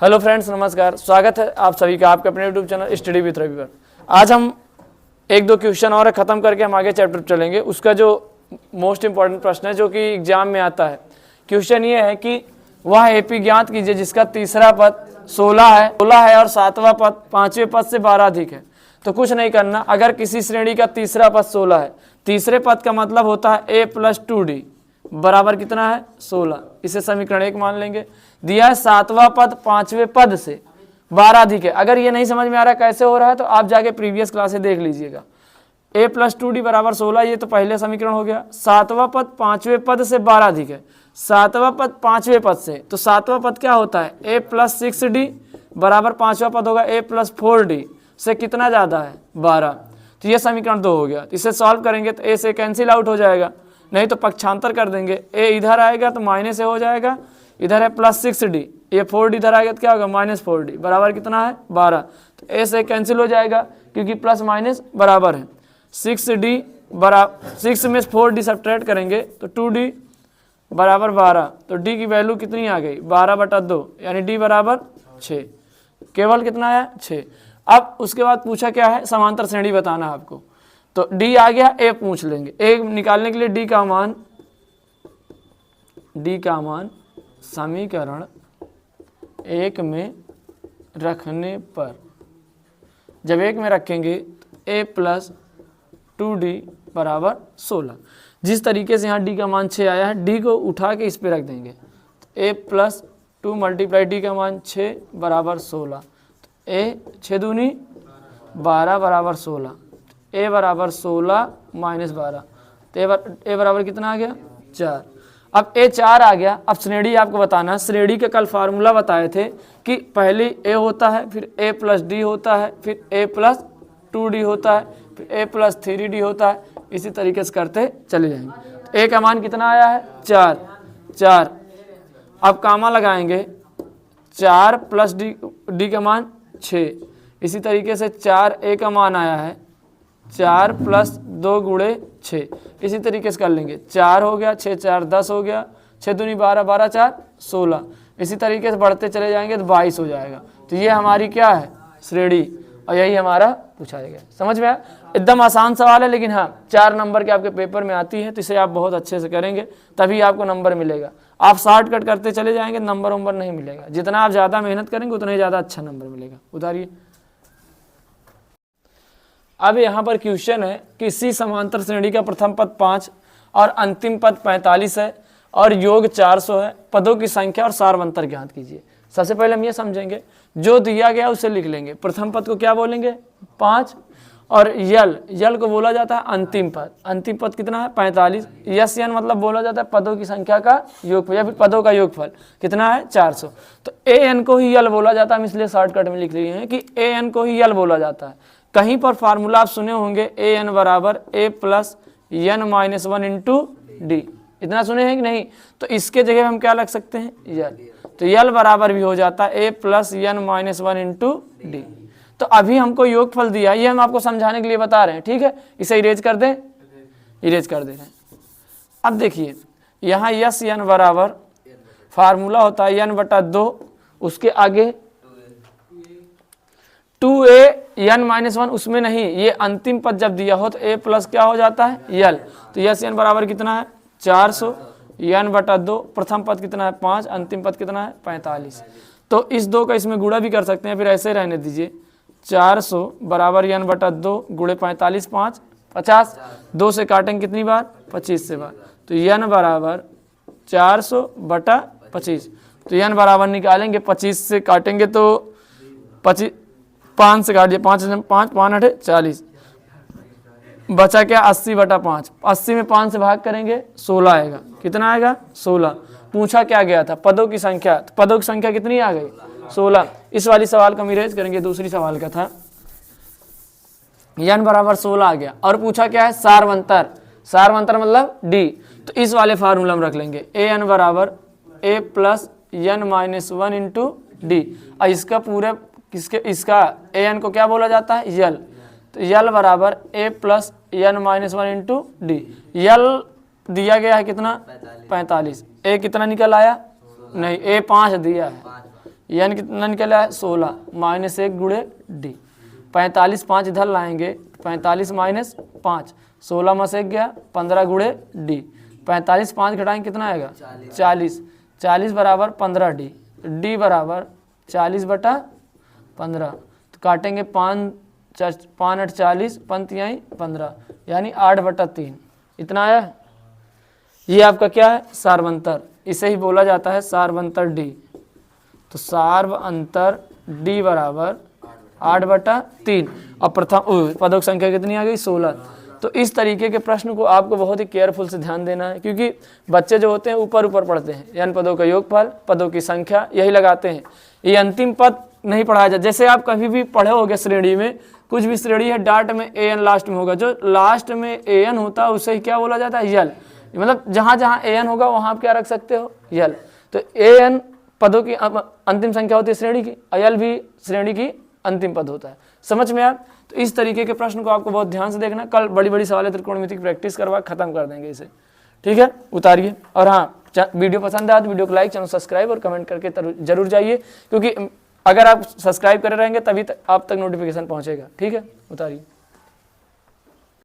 Hello friends, नमस्कार। स्वागत है आप सभी का आपके अपने YouTube channel study with Ravi पर। आज हम एक दो क्वेश्चन और ख़त्म करके हम आगे चैप्टर चलेंगे। उसका जो मोस्ट इंपॉर्टेंट प्रश्न है जो कि एग्जाम में आता है, क्वेश्चन ये है कि वह एपी ज्ञात कीजिए जिसका तीसरा पद 16 है और सातवां पद पांचवें पद से 12 अधिक है। तो कुछ नहीं करना, अगर किसी श्रेणी का तीसरा पद 16 है, तीसरे पद का मतलब होता है a + 2d बराबर कितना है 16। इसे समीकरण 1 मान लेंगे। दिया है सातवां पद पांचवें पद से 12 अधिक है। अगर ये नहीं समझ में आ रहा कैसे हो रहा है तो आप जाके प्रीवियस क्लासेस देख लीजिएगा। a + 2d बराबर 16, ये तो पहले समीकरण हो गया। सातवां पद पांचवें पद से 12 अधिक है, सातवां पद पांचवें पद से, तो सातवां पद क्या होता है a + 6d बराबर पांचवा पद होगा a + 4d से कितना ज़्यादा है 12। तो ये समीकरण 2 हो गया। तो इसे सॉल्व करेंगे तो a से कैंसिल आउट हो जाएगा, नहीं तो पक्षांतर कर देंगे। a इधर आएगा तो माइनस हो जाएगा, इधर है +6d, ये 4d इधर आएगा तो क्या होगा -4d बराबर कितना है 12। तो a से कैंसिल हो जाएगा क्योंकि प्लस माइनस बराबर है। 6d बराबर 6 में 4d सब्ट्रैक्ट करेंगे तो 2d बराबर 12। तो d की वैल्यू कितनी आ गई 12/2, यानी d बराबर 6। केवल कितना है 6। अब उसके बाद पूछा क्या है, समांतर श्रेणी बताना है आपको। तो d आ गया, a पूछ लेंगे। a निकालने के लिए d का मान समीकरण 1 में रखने पर, जब 1 में रखेंगे तो a + 2d बराबर 16। जिस तरीके से यहाँ d का मान 6 आया है, d को उठा के इस पे रख देंगे। तो a + 2 × d का मान 6 बराबर 16। तो a 6 दूनी 12 बराबर 16। a बराबर 16 - 12, तो a बराबर कितना आ गया 4। अब a 4 आ गया। अब श्रेणी आपको बताना है। श्रेणी का कल फार्मूला बताए थे कि पहले a होता है, फिर a + d होता है, फिर a + 2d होता है, फिर a + 3d होता है। इसी तरीके से करते चले जाएंगे। तो a का मान कितना आया है 4। अब कामा लगाएंगे, 4 + d का मान 6। इसी तरीके से 4a का मान आया है 4 + 2 × 6। इसी तरीके से कर लेंगे। 4 हो गया, 6 × 4 = 10 हो गया, 6 दूनी 12, 12 × 4 = 16। इसी तरीके से बढ़ते चले जाएंगे तो 22 हो जाएगा। तो ये हमारी क्या है श्रेणी, और यही हमारा पूछा गया। समझ में आया? एकदम आसान सवाल है, लेकिन हाँ 4 नंबर के आपके पेपर में आती है, तो इसे आप बहुत अच्छे से करेंगे तभी आपको नंबर मिलेगा। आप शॉर्टकट करते चले जाएंगे नंबर नहीं मिलेगा। जितना आप ज़्यादा मेहनत करेंगे उतना ही ज़्यादा अच्छा नंबर मिलेगा। उतारिए। अब यहाँ पर क्वेश्चन है, किसी समांतर श्रेणी का प्रथम पद 5 और अंतिम पद 45 है और योग 400 है। पदों की संख्या और सारवंतर ज्ञात कीजिए। सबसे पहले हम ये समझेंगे, जो दिया गया उसे लिख लेंगे। प्रथम पद को क्या बोलेंगे 5, और यल को बोला जाता है अंतिम पद। अंतिम पद कितना है 45। यस यन मतलब बोला जाता है पदों की संख्या का योगफल या फिर पदों का योगफल कितना है 400। तो ए एन को ही यल बोला जाता है। हम इसलिए शॉर्टकट में लिख रहे हैं कि ए एन को ही यल बोला जाता है। कहीं पर फार्मूला आप सुने होंगे ए एन बराबर a + n - 1 × d, इतना सुने हैं कि नहीं? तो इसके जगह हम क्या लग सकते हैं यल। तो यल बराबर भी हो जाता है a + n - 1 × d। तो अभी हमको योगफल दिया, ये हम आपको समझाने के लिए बता रहे हैं, ठीक है? इसे इरेज कर दें, इरेज कर दे रहे हैं। अब देखिए यहाँ यस n बराबर फार्मूला होता है n/2, उसके आगे 2a n - 1, उसमें नहीं, ये अंतिम पद जब दिया हो तो a + क्या हो जाता है यल। तो यस n बराबर कितना है 400 n/2। प्रथम पद कितना है 5, अंतिम पद कितना है 45। तो इस 2 का इसमें गुणा भी कर सकते हैं, फिर ऐसे रहने दीजिए। 400 बराबर n/2 × 45, 5 50, 2 से काटेंगे कितनी बार 25 से बार। तो n बराबर 400/25। तो n बराबर निकालेंगे, 25 से काटेंगे तो 25, 5 से काटिए, 5 5 5 8 40, बचा क्या 80/5। 80 में 5 से भाग करेंगे 16 आएगा। कितना आएगा 16। पूछा क्या गया था पदों की संख्या, तो पदों की संख्या कितनी आ गई 16। इस वाली सवाल का हम इरेज करेंगे। दूसरी सवाल का था n बराबर 16 आ गया, और पूछा क्या है सारवंतर। सारवंतर मतलब d। तो इस वाले फार्मूला में रख लेंगे a n बराबर a + n - 1 × d। और इसका पूरे इसका a n को क्या बोला जाता है यल। तो यल बराबर a + n - 1 × d। यल दिया गया है कितना 45। a कितना निकल आया नहीं, a 5 दिया है, एन कितना निकला है 16 माइनस 1 गुणे डी। 45 5 इधर लाएंगे, 45 माइनस 5, 16 में से 1 गया 15 गुणे डी। 45 5 घटाएंगे कितना आएगा 40, 40 बराबर 15 डी, डी बराबर 40 बटा 15। तो काटेंगे 5 8 40, पंत यहीं 15, यानी 8 बटा 3 इतना आया। ये आपका क्या है सार्वंतर, इसे ही बोला जाता है सार्वंतर डी। तो सार्व अंतर डी बराबर 8 बटा 3 और प्रथम पदों की संख्या कितनी आ गई 16। तो इस तरीके के प्रश्न को आपको बहुत ही केयरफुल से ध्यान देना है, क्योंकि बच्चे जो होते हैं ऊपर पढ़ते हैं, यानी पदों का योगफल, पदों की संख्या यही लगाते हैं, ये अंतिम पद नहीं पढ़ाया जाए। जैसे आप कभी भी पढ़े होगे श्रेणी में, कुछ भी श्रेणी है डाट में एन लास्ट में होगा, जो लास्ट में एन होता है उसे ही क्या बोला जाता है यल, मतलब जहाँ जहाँ एन होगा वहाँ आप क्या रख सकते हो यल। तो एन पदों की अंतिम संख्या होती है श्रेणी की, यल भी श्रेणी की अंतिम पद होता है। समझ में आया? तो इस तरीके के प्रश्न को आपको बहुत ध्यान से देखना। कल बड़ी बड़ी सवाल त्रिकोणमिति की प्रैक्टिस करवा खत्म कर देंगे इसे, ठीक है? उतारिए। और हाँ, वीडियो पसंद आया तो वीडियो को लाइक, चैनल सब्सक्राइब और कमेंट करके जरूर जाइए, क्योंकि अगर आप सब्सक्राइब करे रहेंगे तभी आप तक नोटिफिकेशन पहुंचेगा, ठीक है? उतारिए।